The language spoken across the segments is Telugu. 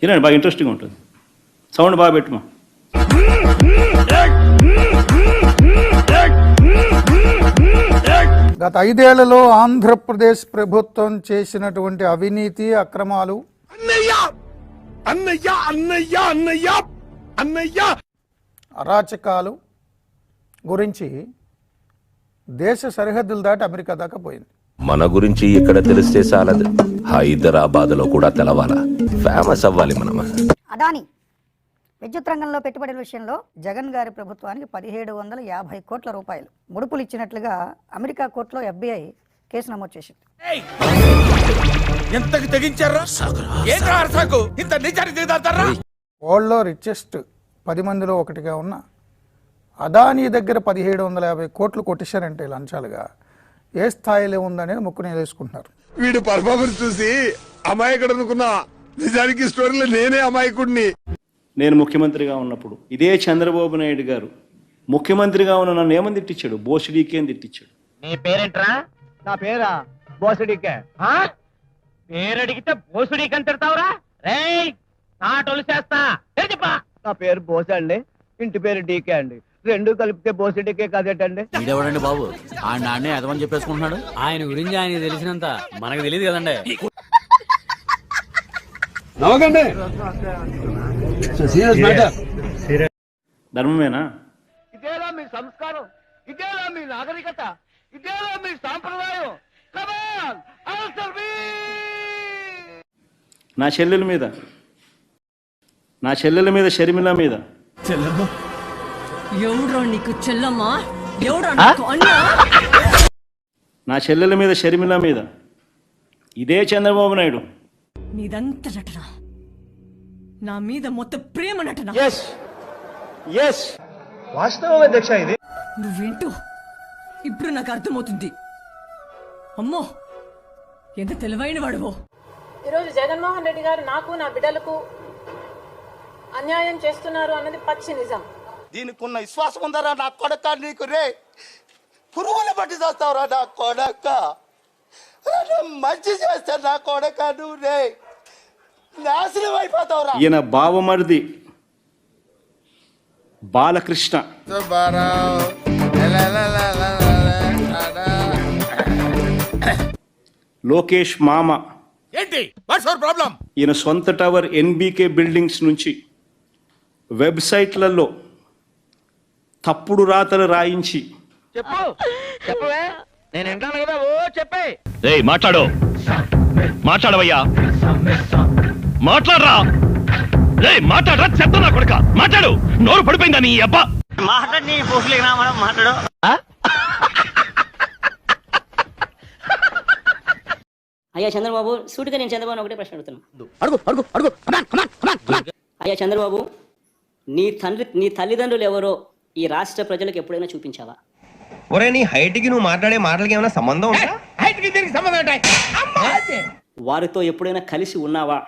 వినండి, బాగా ఇంట్రెస్టింగ్ ఉంటుంది. సౌండ్ బాగా పెట్టుమా. గత 5 ఏళ్లలో ఆంధ్రప్రదేశ్ ప్రభుత్వం చేసినటువంటి అవినీతి అక్రమాలు, అరాచకాలు గురించి దేశ సరిహద్దులు దాటి అమెరికా దాకా పోయింది. మన గురించి ఇక్కడ తెలిస్తే చాలదు, హైదరాబాద్లో కూడా తెలవాలా, ఫేమస్ అవ్వాలి మనం. అదాని విద్యుత్ రంగంలో పెట్టుబడుల విషయంలో జగన్ గారి ప్రభుత్వానికి 1750 కోట్ల రూపాయలు ముడుపులు ఇచ్చినట్లుగా అమెరికా కోర్టులో FBI కేసు నమోదు చేసింది. వరల్డ్లో రిచెస్ట్ 10 మందిలో ఒకటిగా ఉన్న అదానీ దగ్గర 1750 కోట్లు కొట్టేశారంటే లంచాలుగా ఏ స్థాయిలో ఉందనేది ముక్కుని వేసుకుంటున్నారు. వీడు పర్ఫార్మెన్స్ చూసి అమాయకుడు అనుకున్నా, నిజానికి స్టోరీలో నేనే అమాయకుడిని. నేను ముఖ్యమంత్రిగా ఉన్నప్పుడు ఇదే చంద్రబాబు నాయుడు గారు ముఖ్యమంత్రిగా ఉన్న నన్ను ఏమని తిట్టించాడు? బోసిడీకే అని తిట్టించాడు. నీ పేరేంట్రా? నా పేరా బోసుడికే. పేరు అడిగితే బోసుడికి అని తిడతావురా? రేయ్ నాటోలు చేస్తా చెప్పా. నా పేరు బోసే అండి, ఇంటి పేరు డీకే అండి, రెండు కలిపితే బోసుడికే కదేటండి. వీడెవడండి బాబు? ఆయన నాన్నే అదమని చెప్పేసుకుంటున్నాడు. ఆయన గురించి ఆయన తెలిసినంత మనకు తెలియదు కదండి. ధర్మమేనా? ఇదేలా మీ సంస్కారం, ఇదేలా మీ నాగరికత, ఇదేలా మీ సాంప్రదాయం. నా చెల్లెల మీద షర్మిల మీద ఎవడ్రా నీకు చెల్లమ్మా? ఎవడ్రా నీకు అన్న? నా చెల్లెల మీద షర్మిల మీద ఇదే చంద్రబాబు నాయుడు. నీదంత నటన, నా మీద మొత్తం ప్రేమ నటన. వాస్తవం అధ్యక్ష, ఇది నువ్వేంటో ఇప్పుడు నాకు అర్థమవుతుంది. అమ్మో ఎంత తెలివైన వాడువో. ఈరోజు జగన్మోహన్ రెడ్డి గారు నాకు నా బిడ్డలకు అన్యాయం చేస్తున్నారు అన్నది పచ్చి నిజం. దీనికి ఉన్న విశ్వాసం ఉందరా నా కొడక? నీకు రే పురుగుల బట్టి చేస్తావురా నా కొడక? మంచి చేస్తా నా కొడక, నువ్వు రే నాశనం అయిపోతావురా. ఈయన బావమరిది బాలకృష్ణ లోకేష్ మామ ఏంటి? What's your problem? ఈయన సొంత టవర్ NBK బిల్డింగ్స్ నుంచి వెబ్సైట్లలో తప్పుడు రాతలు రాయించి చెప్పు చెప్పవే, నేను వింటాను కదా. ఓ చెప్పే. మాట్లాడవయ్యా, మాట్లాడరా. మాట్లాడరా, చెత్త నా కొడుక, మాట్లాడు. నోరు పడిపోయిందా నీ అబ్బా? మాట్లాడి నీ పోస్టులకి రా, మనం మాట్లాడు. అయ్యా చంద్రబాబు, సూటిగా నేను చంద్రబాబు ఒకటే ప్రశ్న అడుగుతున్నాను. అయ్యా చంద్రబాబు, నీ తల్లిదండ్రులు ఎవరో ఈ రాష్ట్ర ప్రజలకు ఎప్పుడైనా చూపించావా? ఒరే, నీ హైట్ కి నువ్వు మాట్లాడే మాటలకి ఏమైనా సంబంధం ఉందా? హైట్ కి దీనికి సంబంధం ఉంటాయి. వారితో ఎప్పుడైనా కలిసి ఉన్నావా?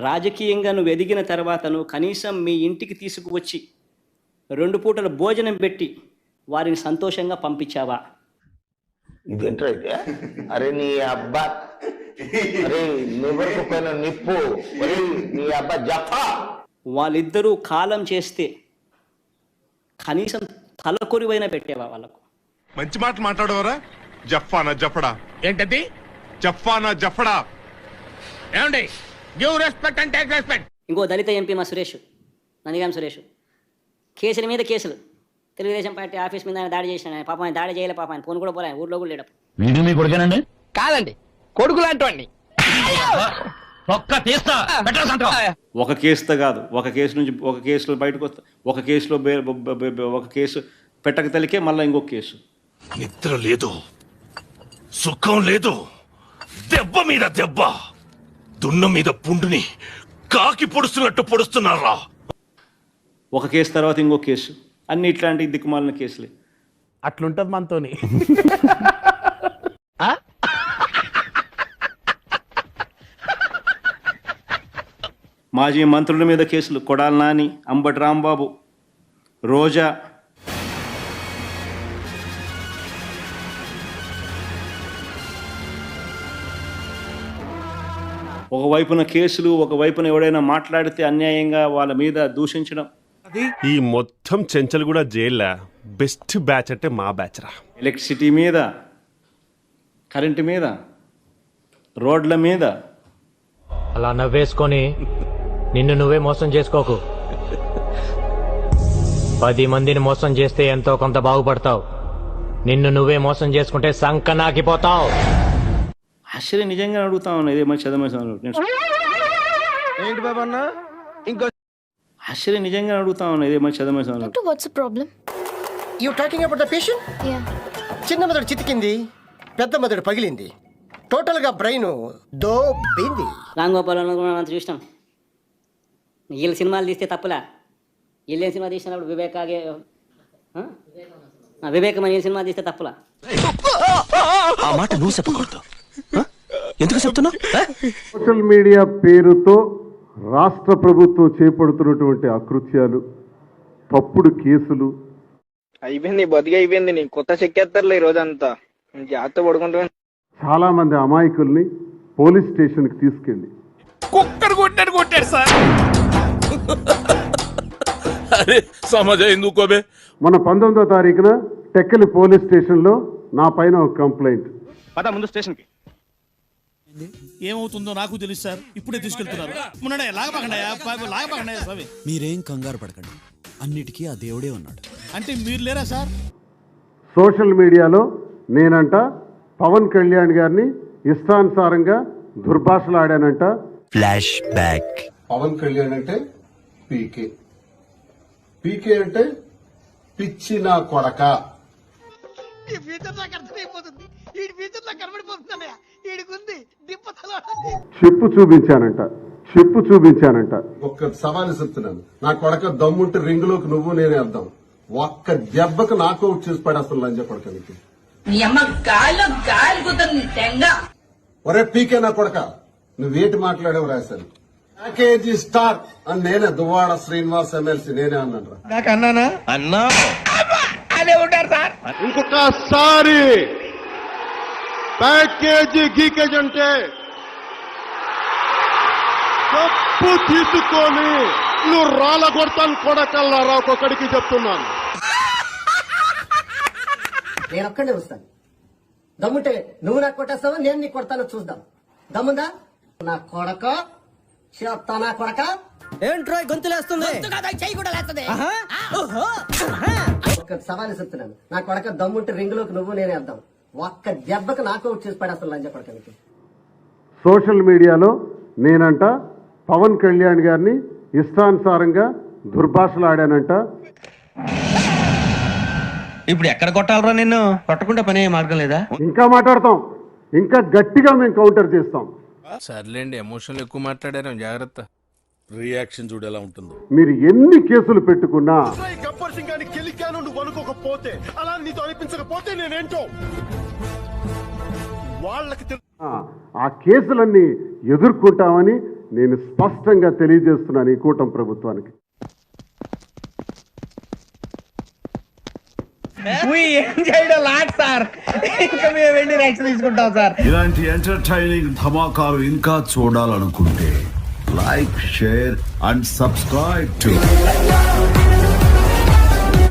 రాజకీయంగా నువ్వు ఎదిగిన తర్వాత నువ్వు కనీసం మీ ఇంటికి తీసుకువచ్చి 2 పూటల భోజనం పెట్టి వారిని సంతోషంగా పంపించావా? ఇదేంట్రా అయితే? అరే నీ అబ్బా, అరే నువ్వు నిప్పు, నీ అబ్బా జఫా. వాళ్ళిద్దరూ కాలం చేస్తే కనీసం తలకొరివైనా పెట్టేవా వాళ్ళకు? మంచి మాట మాట్లాడవరా? జఫానా జఫడా? ఏంటది? జఫానా జఫడా? ఏమండి? Give respect and take respect. ఇంకో దళిత ఎంపీ మా సురేష్, నందిగాం సురేష్, కేసుల మీద కేసులు. తెలుగుదేశం పార్టీ ఆఫీస్ మీద ఆయన దాడి చేసిన పాప, ఆయన దాడి చేయలే పాప, ఆయన ఫోన్ కూడా పోలే, ఊర్లో కూడా లేడు. మీ కొడుకేనండి? కాదండి, కొడుకు లాంటి. ఒక కేసుతో కాదు, ఒక కేసులో బయటకు వస్తా, ఒక కేసు పెట్టక తలికే మళ్ళీ ఇంకొక కేసు. నిద్ర లేదు, సుఖం లేదు, దెబ్బ మీద దెబ్బ, దున్న మీద పుండుని కాకి పొడుస్తున్నట్టు పొడుస్తున్నారా? ఒక కేసు తర్వాత ఇంకొక కేసు, అన్ని ఇట్లాంటి దిక్కుమాలిన కేసులే. అట్లుంటది మనతోని. మాజీ మంత్రుల మీద కేసులు, కొడాల నాని, అంబటి రాంబాబు, రోజా. ఒకవైపున కేసులు, ఒకవైపున ఎవడైనా మాట్లాడితే అన్యాయంగా వాళ్ళ మీద దూషించడం. ఈ మొత్తం చెంచల్ కూడా జైల్లో బెస్ట్ బ్యాచ్ అంటే మా బ్యాచ్ రా. ఎలక్ట్రిసిటీ మీద, కరెంటు మీద, రోడ్ల మీద. అలా నవ్వేసుకొని నిన్ను నువ్వే మోసం చేసుకోకు. 10 మందిని మోసం చేస్తే ఎంతో కొంత బాగుపడతావు. నిన్ను నువ్వే మోసం చేసుకుంటే సంకనాకిపోతావు. ఆశ్చర్యం నిజంగా అడుగుతా ఉన్నా, ఇదే మంచి చదవమని ఏంటి బాబా అన్న? ఇంకో ఆశ్చర్యం నిజంగా అడుగుతా ఉన్నా, ఇదే మంచి చదవమని. What's problem? You talking about the patient? చిన్న మెదడు చితికింది, పెద్ద మెదడు పగిలింది, టోటల్ గా బ్రెయిన్ దోబింది. రామ్ గోపాల్ మనం చూసినాం. వీళ్ళు సినిమాలు తీస్తే తప్పులా? వీళ్ళేం సినిమా తీసినప్పుడు వివేకమైన సినిమా తీస్తే తప్పులా? ఆ మాట నువ్వు చెప్పకూడదు. ఎందుకు చెప్తున్నా? సోషల్ మీడియా పేరుతో రాష్ట్ర ప్రభుత్వం చేపడుతున్నటువంటి అకృత్యాలు, తప్పుడు కేసులు. అయిపోయింది, బతికి అయిపోయింది. నీ కొత్త చెక్కేస్తారులే ఈ రోజంతా. జాగ్రత్త పడుకుంటా. చాలా మంది అమాయకుల్ని పోలీస్ స్టేషన్ కి తీసుకెళ్లి కొట్టాడు సార్. అరే సమజ ఎందుకోబే. మన 19వ తారీఖున టెక్కలి పోలీస్ స్టేషన్ లో నా పైన ఒక కంప్లైంట్. పద ముందు స్టేషన్ కి. ఏమవుతుందో నాకు తెలుసు సార్, ఇప్పుడే తీసుకెళ్తున్నారు. మీరేం కంగారు పడకండి, అన్నిటికీ ఆ దేవుడే ఉన్నాడు. అంటే మీరు లేరా సార్? సోషల్ మీడియాలో నేనంట పవన్ కళ్యాణ్ గారిని ఇష్టానుసారంగా దుర్భాషలాడానంట. Flash back. పవన్ కళ్యాణ్ అంటే పీకే, పీకే అంటే పిచ్చి నా కొడక. చెప్పు చూపించానంట. ఒక్క సవాలు చెప్తున్నాను, నా కొడక దమ్ముంటే రింగ్ లోకి నువ్వు నేనే అర్థం. ఒక్క దెబ్బకు నాకౌట్ చేసి పడేస్తాను లంజ కొడకనికి. ఒరే పీకే నా కొడక, నువ్వేటి మాట్లాడావు రాశాను. ప్యాకేజీ స్టార్ అని నేనే, దువ్వాడ శ్రీనివాస్ ఎమ్మెల్సీ నేనే అన్నాను. అన్నానా? అన్నా అదే ఉంటారు సార్. ఇంకొకసారి ప్యాకేజీ గీకేజ్ అంటే తప్పు తీసుకొని నువ్వు రాళ్ళ కొడతాను కొడకల్లారా, ఒక్కొక్కడికి చెప్తున్నాను. నేను ఒక్కడే వస్తాను. దమ్ముంటే నువ్వు నాకు కొట్టేస్తావా, నేను నీకు కొడతాను, చూద్దాం. దమ్ముందా? నా కొడక చెప్తా, నా కొడక. ఏంట్రో గొంతులేస్తుంది, ఒక్క సవాలు చెప్తున్నాను, నా కొడక దమ్ముంటే రింగ్ లోకి నువ్వు నేనే అర్థం. ఒక్క దెబ్బకు నాకౌట్ చేసి పడేస్తాను లంజ కొడకనికి. సోషల్ మీడియాలో నేనంట పవన్ కళ్యాణ్ గారిని ఇష్టానుసారంగా దుర్భాషలాడానంట. ఇప్పుడు ఎక్కడ కొట్టాలరా నిన్ను? కొట్టకుండా పనే మార్గం లేదా? ఇంకా మాట్లాడతాం, ఇంకా గట్టిగా మేము కౌంటర్ చేస్తాం. సర్లేండి, ఎమోషన్లు ఎక్కువ మాట్లాడారు, జాగ్రత్త. రియాక్షన్ చూడు ఎలా ఉంటుందో. మీరు ఎన్ని కేసులు పెట్టుకున్నా, గబ్బర్ సింగ్ గారిని గెలికాను నువ్వు అనుకోకపోతే, అలా నీతో అనిపించకపోతే నేనేంటో వాళ్ళకి ఆ కేసులన్నీ ఎదుర్కొంటామని నేను స్పష్టంగా తెలియజేస్తున్నాను ఈ కూటమి ప్రభుత్వానికి. ఇలాంటి ఎంటర్టైనింగ్ ధమాకాలు ఇంకా చూడాలనుకుంటే like, share and subscribe to